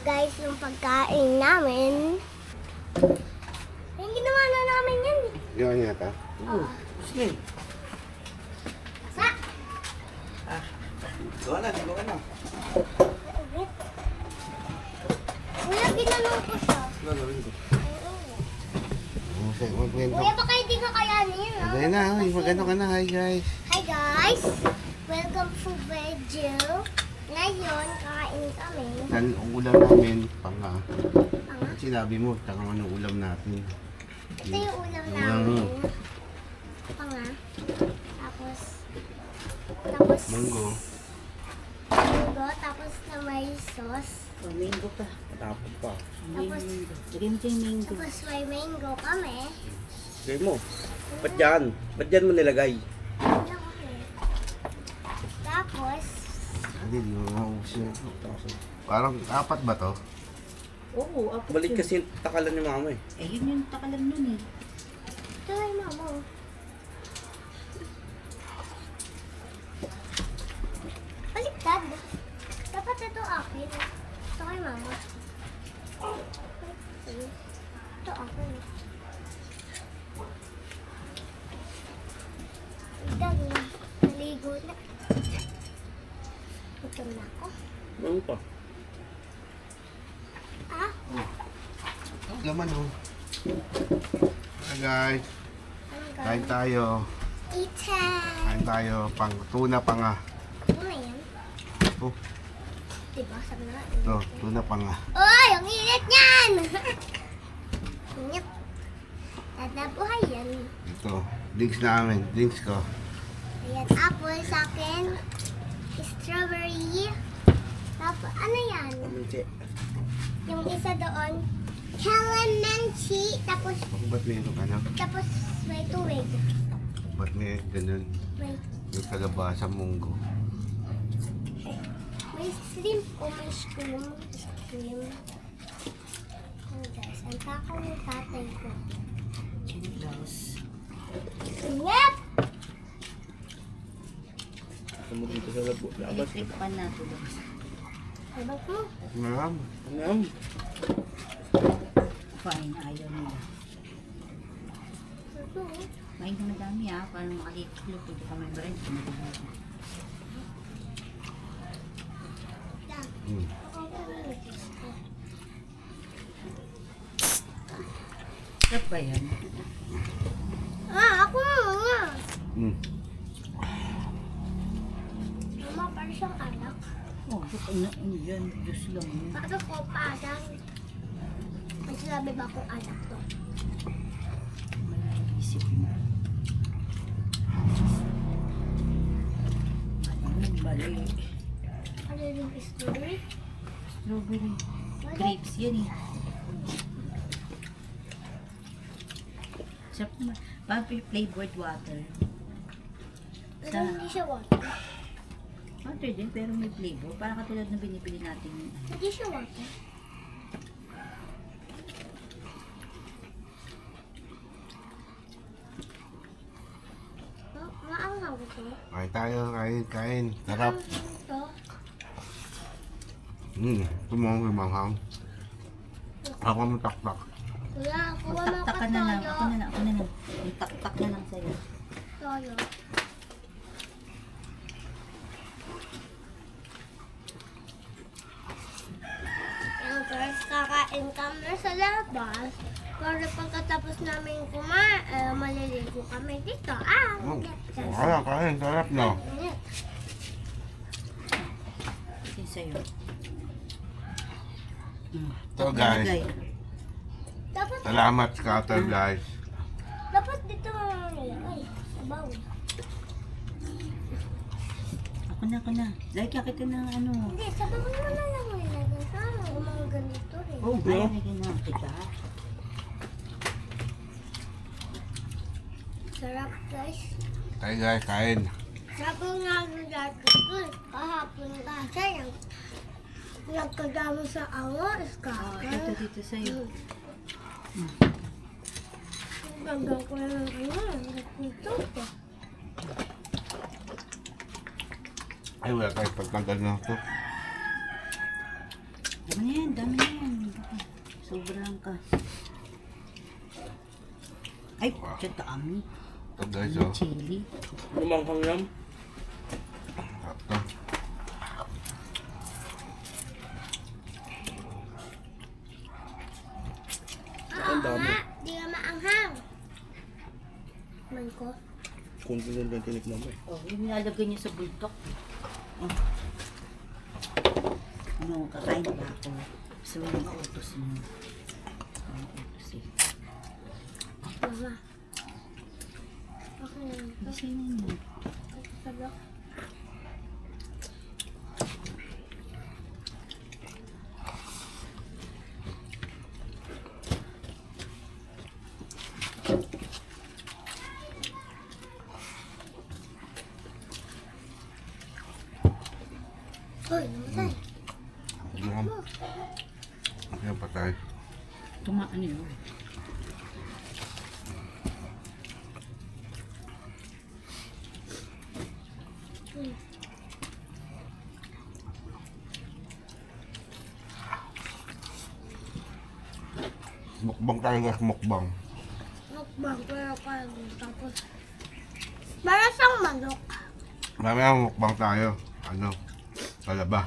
guys yung pagkain namin. Yung ginawa na namin yan. Gawin niya ito? Oo. Sige. Sa? Gawa na, gawa na. Kuya, ginanong ko siya. Gagawin ko. Kuya, baka hindi ka kayanin. Hindi na, magano ka na. Hi guys. Hi guys! Welcome to video. Ngayon, kain kami. Ang ulam namin, panga. Panga? Sinabi mo, taka anong ulam natin. Ito yung ulam Ulam. namin. Panga. Tapos Munggo. munggo, tapos na may sauce. Mango pa. Tapos pa. Tapos, Lagyan mo dyan yung mango. tapos may mango kami. Gay mo. Ba't dyan? Ba't dyan mo nilagay? Lang kami. Tapos, Hindi, di mo maubos yun. Parang apat ba to? Oo, apat Balik yun. kasi takalan ni mama eh. Eh, yun yung takalan nun eh. ito ay mama. Baliktad. Dapat ito akin. Ito kay mama. Ito akin. Dami. Naligo na. Gutom na ako. Ano pa? Ah? Laman oh. Hi guys. Ang Kain gawin? tayo. Itan. Kain tayo. Pang tuna panga. Ano na yan? Oh, Diba? Sabi na nga. ito. Tuna panga. Oy! Ang init niyan! Init. Tatabuhay yan. Ito. Drinks namin. Drinks ko. Ayan, apple sa akin. Strawberry. Tapos, ano yan? Kamunche. Yung isa doon. Calamansi. Tapos, Ba't meron ka na? tapos may tubig. Ba't may ganun? May, Yung kalabasa munggo. may shrimp o may scream. Scream. Oh guys, ang takaw ng tatay ko. Chili glass. Ingat! Kamu dito sa labas. Electric pan natin. Sabag mo. Maram. Ano? Fine, ayaw nila. Ito. Main ka madami ah, para makaliklop. Ito ka may bread. Tumutulog. Lang. Hmm. Ako ko nilagis ko. Sarap ba yan? Ako nga. Hmm. Mama, parang siyang anak. Oh, ano yan? Diyos lang yun. Paano ko parang may sinabi ba akong anak to? May isip mo. Ano bali? Ano yung story? Strawberry. Grapes yan eh. Sarap naman. Parang flavored water. Pero hindi siya water. Water din, pero may flavor. Parang katulad na binibili natin. Hindi siya water. Maangaw ito. Kain tayo. Kain. Sarap. Ito. Hmm. Tumawag yung manghang. Ako mo taktak. Kuya, kuha mo Magtaktak ka ka na lang. toyo. Ako na lang. Ako na lang. Yung taktak na lang sa'yo. Toyo. Yung first kakain kami sa labas. Pero pagkatapos namin kumain, maliligo kami dito. Oh. Init. Kain. Sarap no. Init. Kasi sa'yo. Ito guys. Dapat, Salamat scatter guys. dapat dito nilagay. Sabaw. Ako na. Like kita ng ano. Hindi, sabaw mo na lang nilagay. Sana mga ganito rin. Oh, Ay, bro. lagyan na kita. Sarap guys. Kain guys. Kain. Sabi nga ng dati ko, kahapon kasi nagkagamo sa awas ka. Oh, ito dito sa'yo. Ganda ko na ng nagpito ko. Ay, wala tayong pagtanggal na ito. Dami na yan. Sobrang ka. Ay, siya dami. Ito guys, oh. Chili. Lumanghang yan. Sakto. Ang dami. Di ka maanghang. Man ko. Kunti lang yung tinikman mo eh. Oh, yung nilalagay niya sa bultok. Oh. Ano, kakain na ako. Gusto mo yung utos mo. Ang utos eh. Mama. Okay lang. Kasi yun. Sabi ako. Hoy, namatay. Ayan. Ayan, patay. Tumaan yun. Mukbang tayo guys, mukbang. Mukbang pero parang tapos. Para siyang manok. Mamaya mukbang tayo. Ano? Talaba.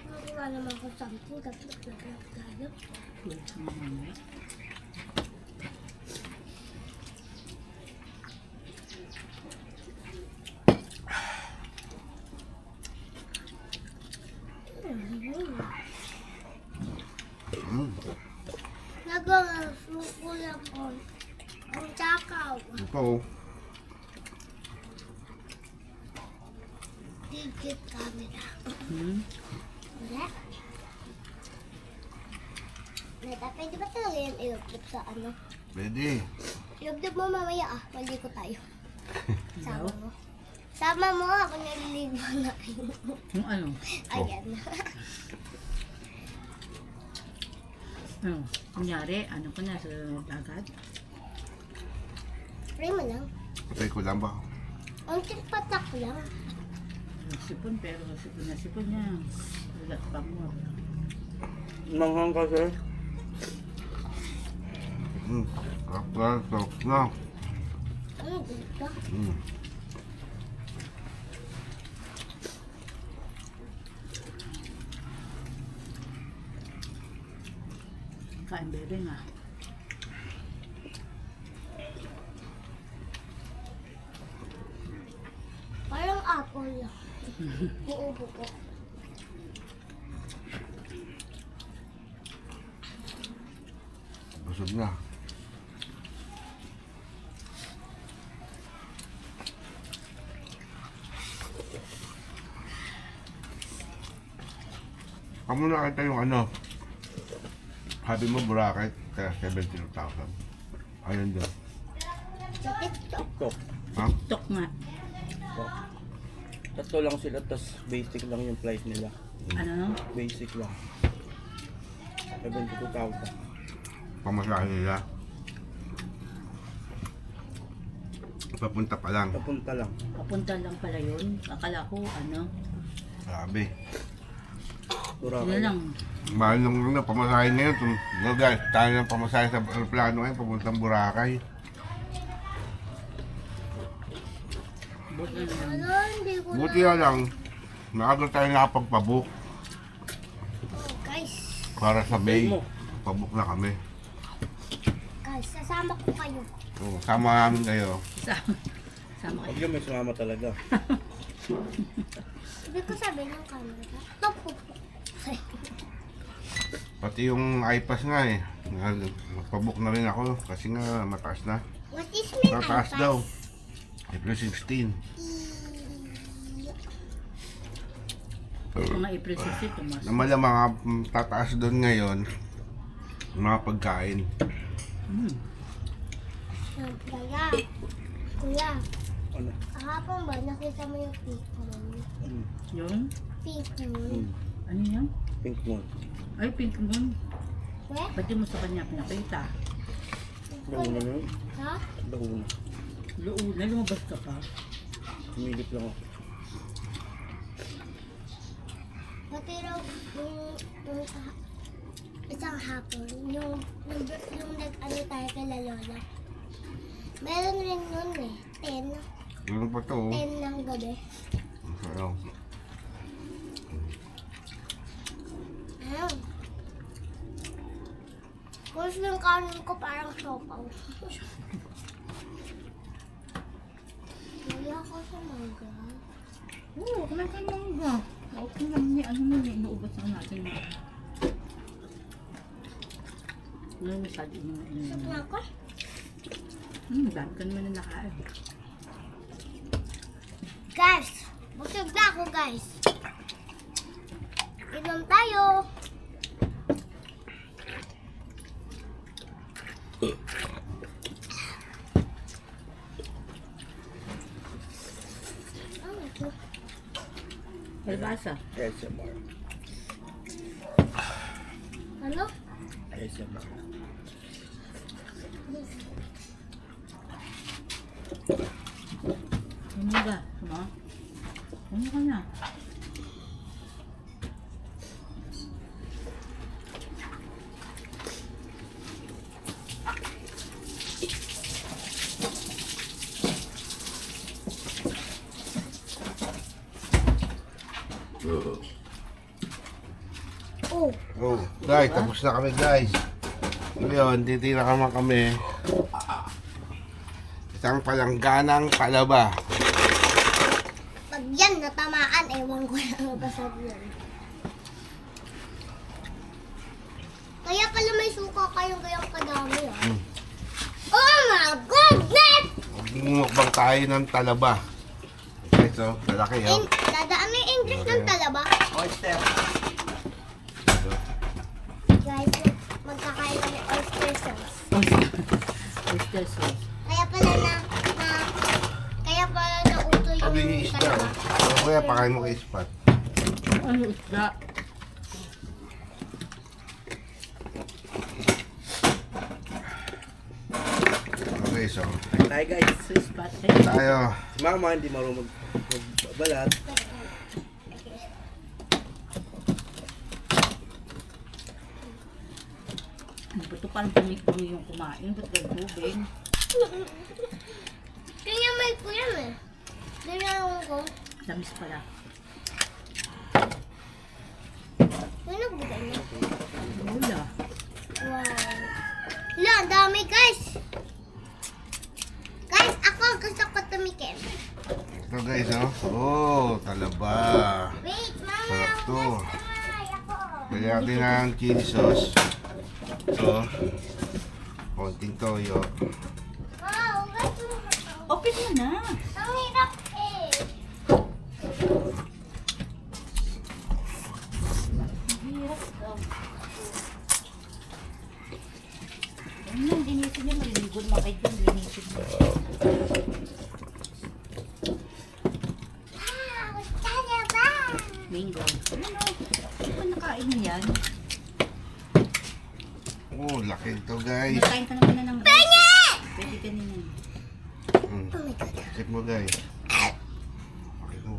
Nakuha naman ko something tapos naglag tayo. Wait, mamaya. Nagawang ko. Ang takaw. Ito, oh. Digit camera. Wala. Neta, pwede ba talaga yan i-upload sa ano? Pwede. I-upload mo mamaya maligo tayo. Sama mo. Sama mo ako naliligo na kayo. Yung ano? Ayan. Ano? Kunyari, ano ka na sa dagat? Pray mo lang. Patay ko lang ba? Ang patak lang. Sipon, pero sipon na sipon niya. Wala pa mo. Lumanghang kasi. Sarap na. Ano dito? Kain bebe nga. Parang apple lang. Uubo ko. Busog na. Kamu nakita yung ano? Sabi mo Boracay, kaya 72,000. Ayun doon. Sa TikTok. TikTok. Ha? Tok nga. Tatlo lang sila, tas basic lang yung flight nila. Ano? Basic lang. 72,000. Pamasahe nila. Papunta pa lang. Papunta lang. Papunta lang pala yun. Akala ko, ano? Sabi. Yun Boracay. lang. Mahal nung pamasahe na yun. No guys, tayo ng pamasahe sa aeroplano ngayon, papuntang Boracay. Buti na lang. Ano, hindi ko Buti na lang, naagad tayo nakapagpabook Guys, para sa Bay. mo. Pabook na kami. guys, sasama ko kayo. Oo, sama namin kayo. Sama Pag kayo. yun, may sumama talaga. Hindi ko sabihin ng camera. Topo. Pati yung iPass nga eh. Pabook na rin ako kasi nga mataas na. What is my Mataas iPad? daw. April 16. Mga April 16, tumas. Na malamang tataas doon ngayon mga pagkain. Kuya, kuya, Ano? kahapon ba nakita mo yung pink moon? Yung? Pink moon? Ano yan? Pink moon. Ay, pink moon. Weh? Ba't di mo sa kanya pinakita? Launa na yun. Ha? Launa. Luuna, lumabas ka pa. Humilip lang ako. Pati raw yung isang hapon, yung nag-ano tayo kay La Lola. Meron rin nun eh, 10. Ano pa to? 10 ng gabi. Ano? Ayun. Kung yung kanin ko parang sopaw. Kaya ako sa mangga. Oo, kumain ka ng mangga. Okay lang ni ano mo, inuubos na natin. Ano masyado yung Sap na ako. dami ka naman na nakain. Guys, busog na ako guys. Inom tayo. Kalbasa. ASMR. Ano? ASMR. Ano ba? Ano? Ano ka na? Oh, Oh, guys, tapos na kami guys. Ngayon, titira naman kami. Isang palangganang palaba. pag yan natamaan, ewan ko lang basag yan. Kaya pala may suka kayong gayang kadami ah. Oh my goodness! Magmumukbang tayo ng talaba. Okay, so, lalaki oh. Dadaan na yung English ng talaba. Oyster. Guys, magkakain kami oyster sauce. Oyster sauce. Kaya pala nauto yung Sabi yung isda oh. Ano kaya pakain mo kay Spot? Ano isda? Okay, so, Tayo guys. Spot. tayo. Si mama hindi marunong magbalat. Ano ba ito? Parang pumikpumi yung kumain. Ba't gagubin? Kaya may kuyan eh. Ganyan ko. Tamis pala. Ano nagbigay niya? Wala. Wow. Wala, ang dami guys. Guys, ako gusto ko tumikim. Ito guys oh. Oh, talaba. Wait, mama. Sarap to. Ay, ako. Lagyan natin ng chili sauce. Ito. Konting toyo. Wow, guys. Open mo na. Ang hirap eh. Hirap daw. Ano lang, dinisin niya. Maliligon makay din. Dinisin niya. Wow, talaba. Bingo. Ano na? Ano ba nakain mo yan? Oh, laki ito guys. Nakain ka naman na ng rice. Pwede ka na yan. Mm. Oh my God. Check mo guys. Okay mo.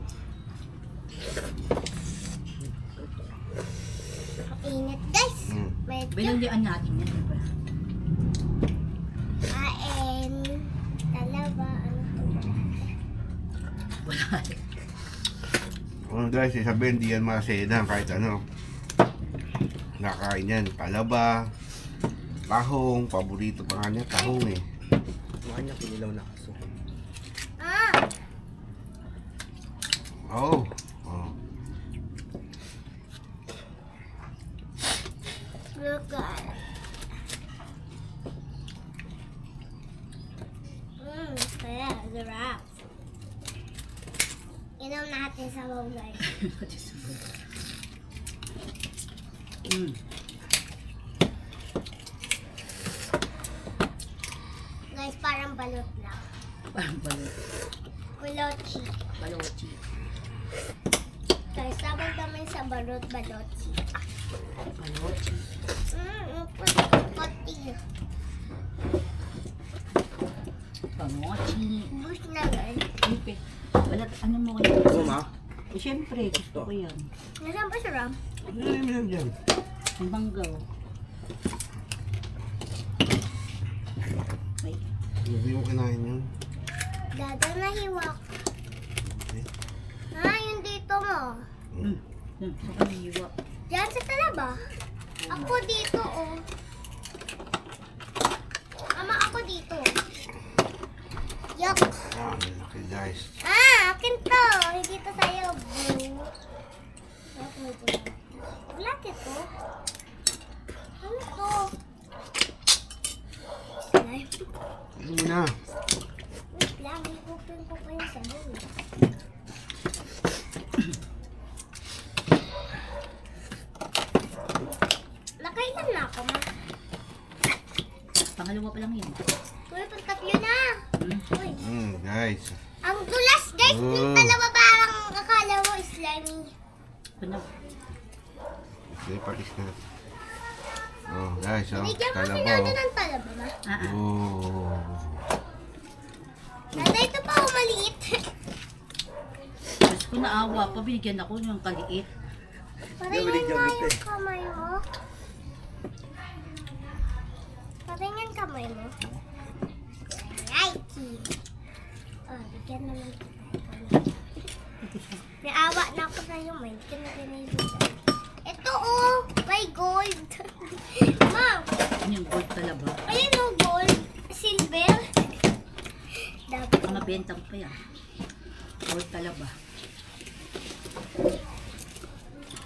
Init guys. Mm. Medyo Binundian natin yan, diba? kain. Talaba. Ano to? Wala. Oh guys, sabihin di yan maseda kahit ano. Nakain yan. Talaba. Tahong. Paborito pa nga niya. Tahong eh. Mukha niya kinilaw na kaso. Ah, Oh. Oh. look at it. Kaya, sarap. Inom natin sa wow guys. Guys, parang balot lang. Parang balot. Balochi. Balochi. Guys, tawag namin sa balot-balochi. Balochi. Puti. Balochi. Bus na guys. Ipit. Balat, ano mo kayo? Ako ma. Eh, syempre, gusto ko yan. Nasaan ba siya, Ram? Yan, dyan. Ang banggaw. Ay, Hindi mo kinain yun. Dada na hiwak. Yung dito mo. sa kaniwa. Diyan sa talaba. Ako dito, oh. Mama, ako dito. Yuck. Ah, malaki guys. Akin to. Hindi to sa'yo, boo. Wala ito. Ano to? Slime. Ano mo na? Wait lang, ipupin ko pa yung sabon. Nakailan na ako, ma? Pangalawa pa lang yun. Uy, pagtatlo na. Uy. Guys. Ang dulas, guys. Yung dalawa parang akala mo slimy. Ano? Okay, patis na. Oh, guys, oh. Bigyan mo si Kalabaw. Nando ng talaba, ma. Oh. Nando, ito pa, oh, maliit. Tapos ko naawa pa, binigyan ako ng kaliit. Patingin nga yung kamay mo. Patingin kamay mo. Righty. Oh, bigyan naman kita. May awa na ako sa iyo, may bigyan na pinilitan. Ito, oh! May gold. Ma'am, Ano yung gold talaba? ayun oh, gold. Silver. Dapat. Ang mabenta ko pa yan. Gold talaba.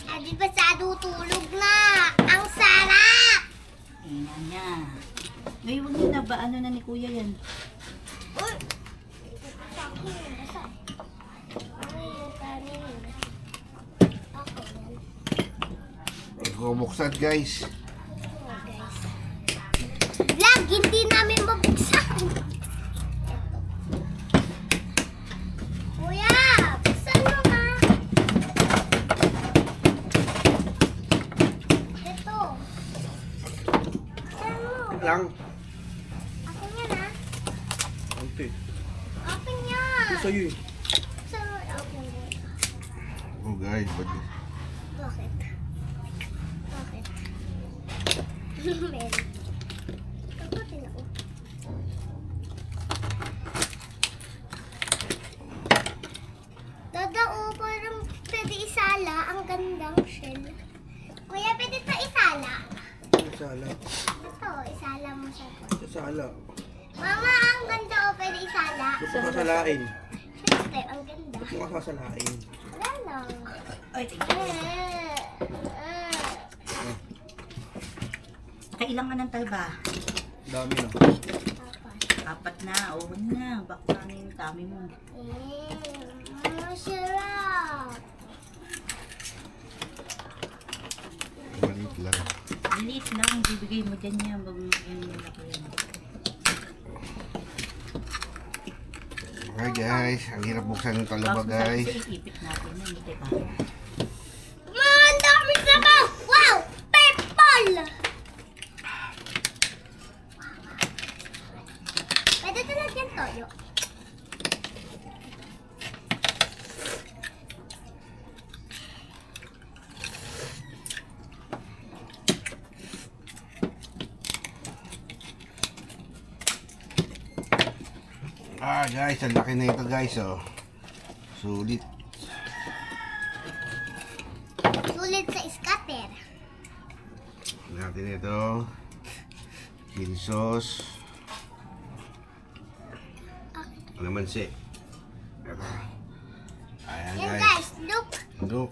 Adi ba sa tulog na? Ang sarap! Ina niya. Ngayon, huwag niyo na ba? Ano na ni kuya yan? Uy! Sa akin yun, basta. Ano yung kanin? Ako yan. Buksan guys. Oh, guys. Vlog, hindi namin mabuksan. Kuya, buksan mo nga. Ito. Buksan mo. Lang. Akin yan, ha? Ante. Akin yan. Ito sa'yo eh. Buksan mo. Akin yan. Oh guys, Bakit? Bakit? Meron. Kapatin ako. Dada, oh, parang pwede isala. Ang gandang shell. Kuya, pwede ito isala. Sala. Ito, isala mo siya. Sala. Mama, ang ganda, oh, pwede isala. Gusto ka salain. Siyempre, ang ganda. Gusto ka sasalain. Wala lang. Ay, tingnan. Kailang ka ng talba? Dami na. Apat na. O, huwag na. Baka ano yung kami mo. Masarap. maliit lang. Maliit lang. Bibigay mo dyan yan. Bago mo yan malaki yan. Okay guys, ang hirap buksan ng talaba guys. Tapos ipit natin na. Hindi ka. Ang dami sabaw! Wow! Pepol! Pwede ito lagyan toyo. Guys, ang laki na ito guys, oh. Sulit. Sulit sa scatter. Natin ito. Chili sauce. Kalamansi. Ito. Ayan Yan guys. guys, look. Look.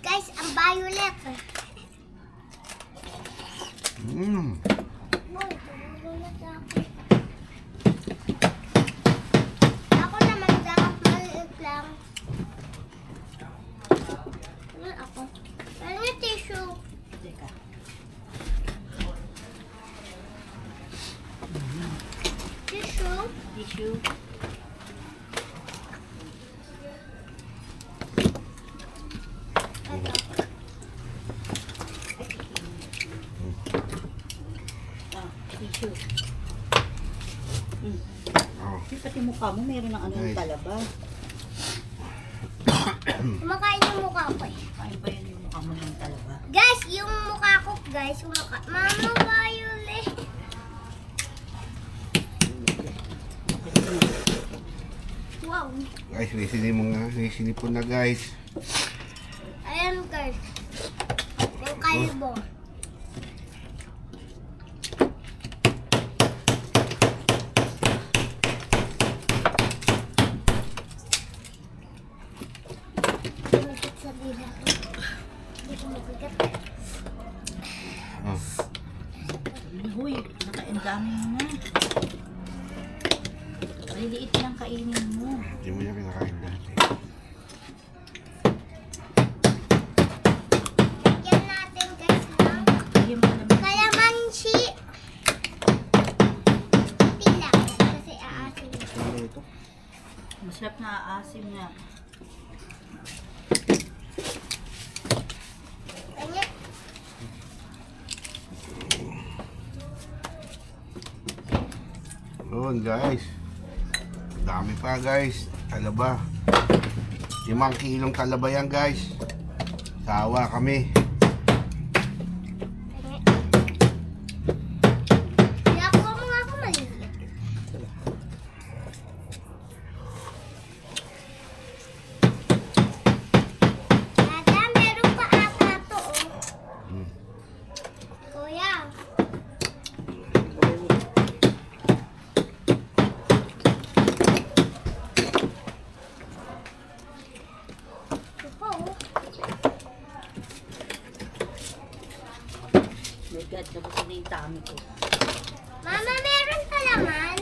Guys, ang violet. Boy, tumulat ako. Ako naman dapat maliit lang. Ano ako? Parang yung tissue. Teka. Tissue. Tissue. Ito. Tissue. Oh. Pati mukha mo, meron ng ano yung Nice. talaba. Kumakain yung mukha ko eh. Kain ba yun yung mukha mo ng talaba? Guys, yung mukha ko, guys, yung mukha. Mama Violet. Wow. Guys, may sinipon na guys. Ayan, guys. Yung kalbo. Tumikit sa dila ko. Hindi ko mabigat. Oh. Uy, ang dami mo na. Maliliit lang kainin mo. Hindi mo niya kinakain dati. Lagyan natin, guys, ng Bigyan mo naman. kalamansi. Tila. Kasi aasin. Ano ito? Masarap na aasim niya. Ganyan. Yun guys. Dami pa guys. Talaba. 5 kilong talaba yan guys. Sawa kami. Ganyan. Yakuha mo nga ako maliliit. Dada, meron pa ata to, oh. Hmm. Kuya. Ito po, oh. My God, tapos na yung tummy ko. Mama, meron pa laman.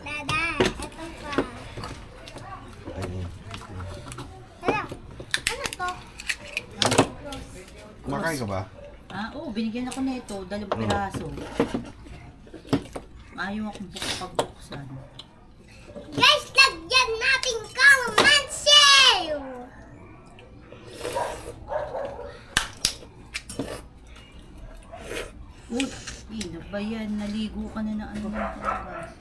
Dada, ito pa. Ayun. Hala, ano to? Kumakain ka ba? Ah, oo, binigyan ako nito, 2 piraso. Ayaw akong pagbuksan. Guys, lagyan natin kalamansi! Uy, ano ba yan? Naligo ka na ano na talaga.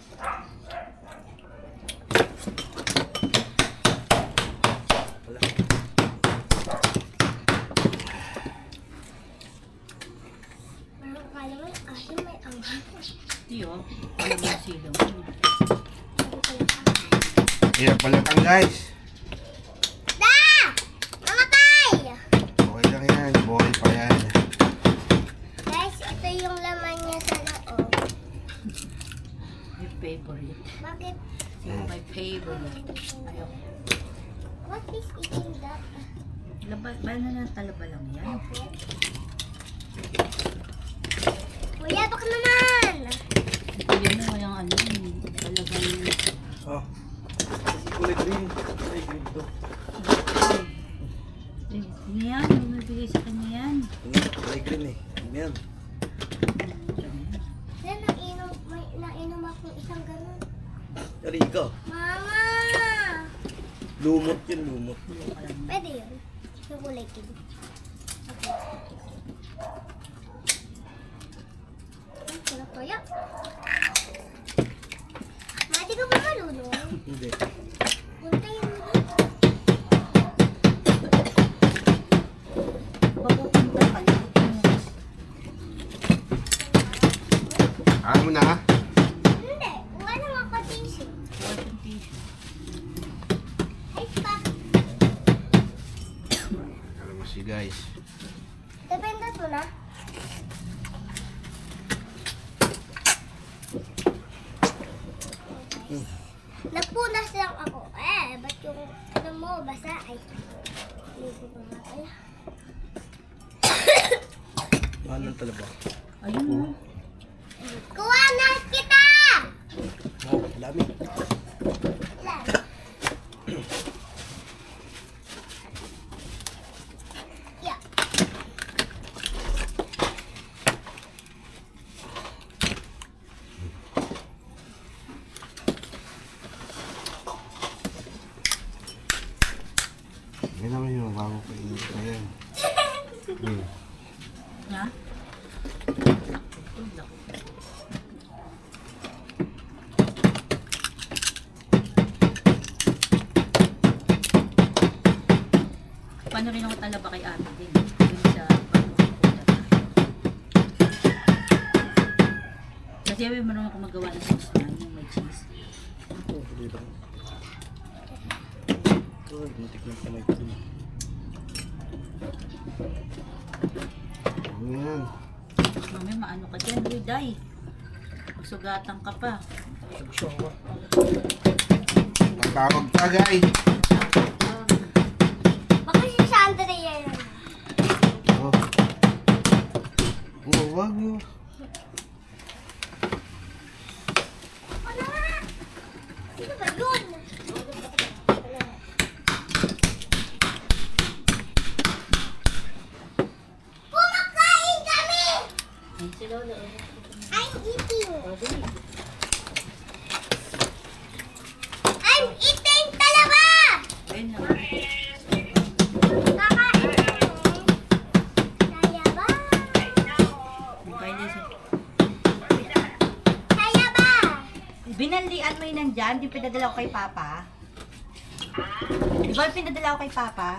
Meron ka naman, asin may anghang. Tiyo, alam mo yung sila mo. Ayan pala kang guys. Da! Mamatay! Okay lang yan. Buhay pa yan. Guys, ito yung laman niya sa loob. Your favorite. Bakit? My favorite. Ayaw. What is eating that? Ba na talaba lang yan? Kuya, baka naman! Kuya mo yung ano, talagang Ah. Kulay green. Kulay green to. Ano yan? May nabigay sa kanya yan. Kulay green eh. Ano yan? Yan, nainom akong isang ganun. Ariga. Mama! Lumot yun, lumot. Pwede yun. Yung kulay king. Ang sarap kaya. Mati ka ba marunong? Hindi. Punta yun. Papupunta ka lang. Ayaw mo na ha? Hindi. Wala naman ako tissue. Water tissue. Ay, stop. Alam mo si guys. Depende mo na. Nagpunas lang ako. Ba't yung ano mo, basa? Ay, ligo ko nga pala. Mahal ng talaba. Ayun mo. Kuha na kita! Oh, dami. Lang. Yeah. Yan naman yung bago pa init na yan. Hmm. Ha? Nagpano rin ako talaba kay ate din. Dun sa kasi may marunong ako magawa ng sauce na yung may cheese. Oh, dito. Oh, muntik na pala ito. Ayan. Mami, maano ka dyan, Day? Magsugatan ka pa. Tatawag ka, guys. Baka si Sandra yan. Oh. Oh, wag mo. Ano nga? Sino ba yun? Kumakain kami! Ay, si Lola. I'm eating. I'm eating talaba! Ayun na. Kakain kami. Talaba. Kain na siya. Talaba. Binalian mo yun nandyan, di pinadala ko kay Papa. Di ba pinadala ko kay Papa?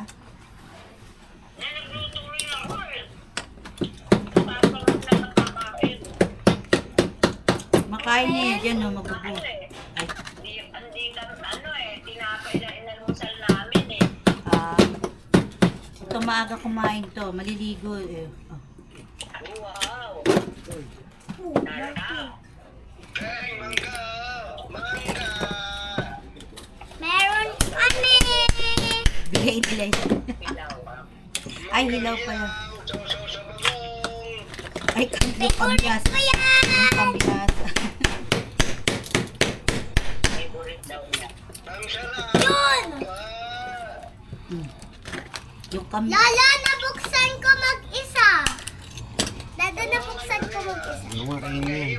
Makain niya dyan, no, mabubu. Ay, Hindi ka, tinapay na inalmusal namin eh. ito maaga kumain to, maliligo eh. Oh. Wow! Talaga? Meron kami. Bigay nila yun. Pilaw. Ay, hilaw pala. Ay, yung pambigas. Favorite ko yan. Yung pambigas. Favorite daw niya. Yun. Yung pambigas. Lala, nabuksan ko mag-isa. Dada, nabuksan ko mag-isa. Ano nga kain niya?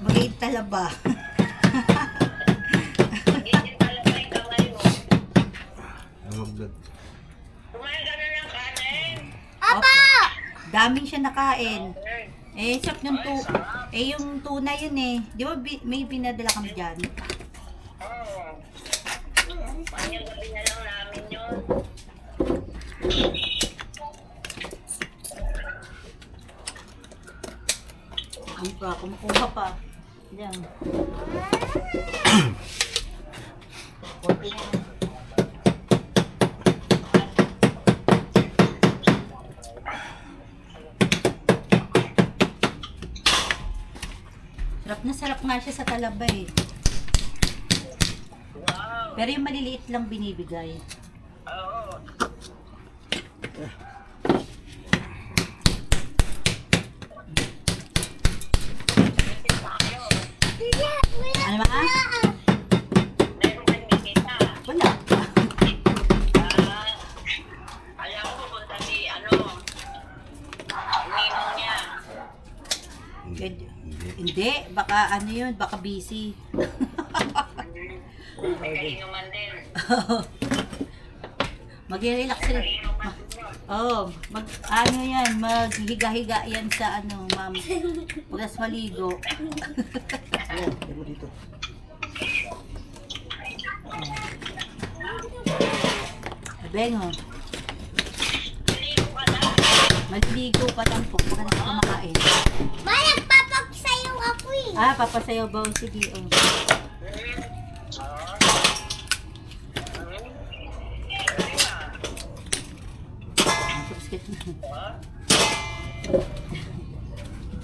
Bagay talaba. Ganyan talaga yung kamay mo. Ano ba? Kumain ka na ng kanin. Apa! Daming siya nakain. Eh, sarap ng yung tuna yun eh. Di ba may pinadala kami dyan? Oo. Manyang gabi na lang namin yun. Ang pa, kumukuha pa. Yan. Sarap nga siya sa talaba eh. Wow! Pero yung maliliit lang binibigay. Oo. Ano ba? Meron kang nakita. Wala. Alam ko punta si ninong niya. Hindi, baka ano yun, baka busy. May kainuman din. Mag-relax sila. Ano yan, maghiga-higa yan sa ma'am. Pagkas maligo. Ayan mo dito. Bengo, Naligo ka na. maliligo pa lang po, pagka na kumakain. Ma, nagpapagsayaw ako eh. Papasayaw ba? Sige, oh.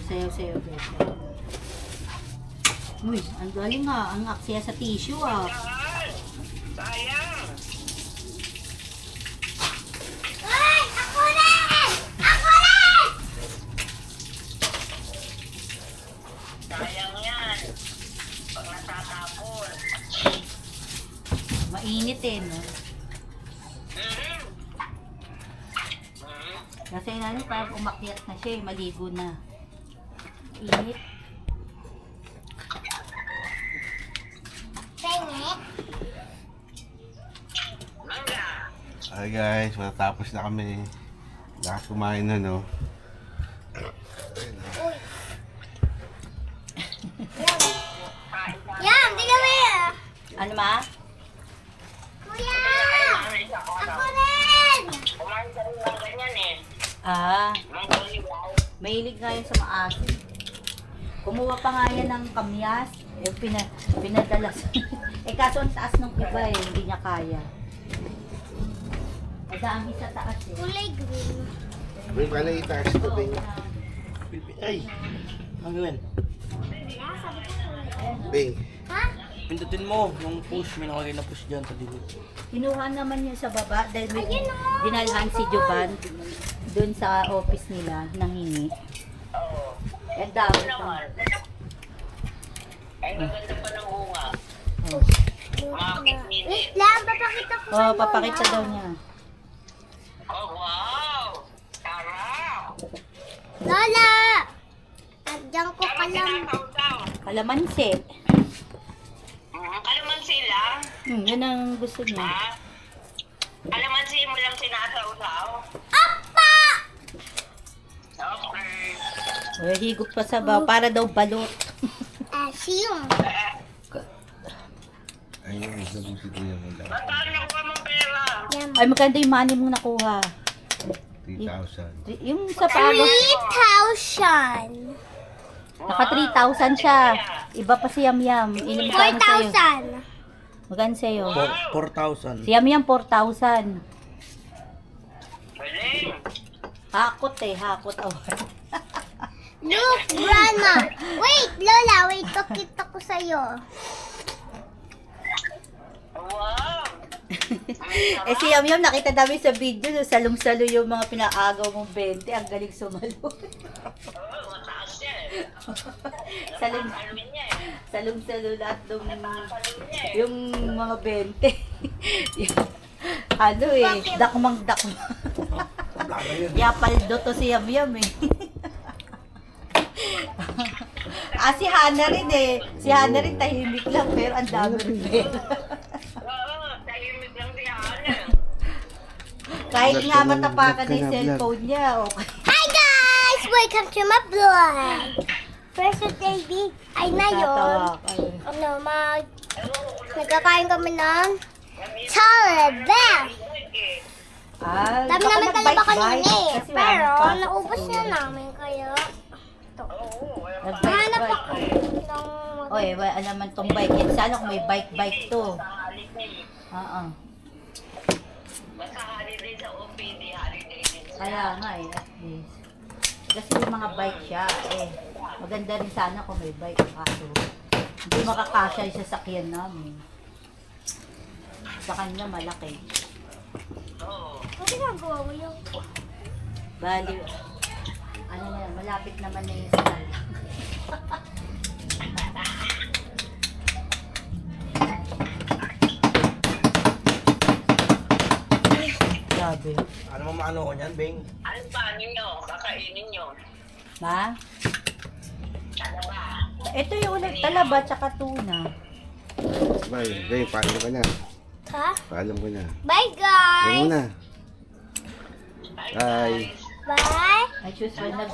Sayaw. Uy, ang galing nga. Ang aksya sa tissue ah. Sayang. Ay, ako rin! Ako rin! Sayang yan. Pag natatapon. Mainit eh, no? Mhm. Kasi parang umakyat na siya eh. Maligo na. Init. Penge. Mangga. Hi guys, matapos na kami. Lahat kumain na, no? Uy. Yan, tingnan mo yan. Ano ma? Ah, Mangkoni wow. mahilig nga yun sa maasim. Kumuha pa nga yan ng kamyas. Eh, pinadala sa... eh, kaso ang taas ng iba eh. Hindi niya kaya. Madami sa taas eh. Kulay green. Bing, paano itaas ito, Bing? Ay! Ano yun? Ah, sabi ko kulay. Bing. Ha? Pindutin mo yung push. May nakalagay na push dyan sa dilit. Kinuha naman niya sa baba dahil may Ayun na. dinalhan si Jovan doon sa office nila nanghingi. Oo. And dami Ano pa. naman? Ay, maganda pa ng bunga. Oh. Bakit hindi? Wait lang, papakita ko Oh, papakita daw niya. Oh, wow! Sarap! Lola! Andiyan ko Tama kalam. sinasawsaw. Kalamansi. Kalamansi lang? Yun ang gusto niya. Ha? Kalamansi mo lang sinasawsaw? Apa! Okay. Higop pa sa baw para daw balot. Asim. Ayun, sabi si Kuya mo lang. Saan nakuha mong pera? Yan. Ay, maganda yung money mong nakuha. 3,000. Yung sa pago, 3,000. naka 3,000 siya. Iba pa si Yam Yam. Ilang kano sa'yo? 4,000. Maganda sa'yo. 4,000. Si Yam Yam 4,000. Galing. Hakot eh, hakot award. Look, Grandma. Wait, Lola, wait. Pakita ko sa'yo. Wow! Eh si Yam Yam, nakita namin sa video, salong-salo yung mga pinaagaw mong 20. Ang galing sumalo. Oo, mataas yan. Salong, Ano niya eh. salong-salo lahat ng Ano niya eh. yung mga 20. Ano eh, dakmang-dakmang. Yapaldo to si Yam Yam eh. Si Hana rin eh. Si Hana rin tahimik lang pero ang dami rin pera. Oo, tahimik lang si Hana. Kahit nga Vlog ka na, matapakan vlog na ka yung na, cellphone niya, okay. Hi guys! Welcome to my vlog. First baby. Ay na yun. Tatawa ka eh. Ano, nagkakain kami ng salad. Ah, Dami baka naman talaba nag-bite-bite kanina eh. kasi wala Pero, nang pasok naubos sa na ulo. namin kaya. Hanap Nag-bite-bite. ako ng Oy, wala naman tong bike. Yan sana kung may bike-bike to. Oo. Basta holiday sa OPD, holiday din sa Kaya nga eh, at least. Kasi yung mga bike siya, eh, maganda rin sana kung may bike. Kaso, hindi makakasya yung sasakyan namin. Sa kanya malaki. Oo. Ano ginagawa mo yung... Bali, ano na yan, malapit naman na yung sal. Grabe. Ano mo maano ko niyan, Bing? Ano ba ninyo? Kakainin nyo? Ma? Ano ba? Ito yung ulit talaba tsaka tuna. Bye, Bing, paalam ka na. Ha? Paalam ka na. Bye Yan guys! muna. Bye, Bye. guys. Bye! I choose when nag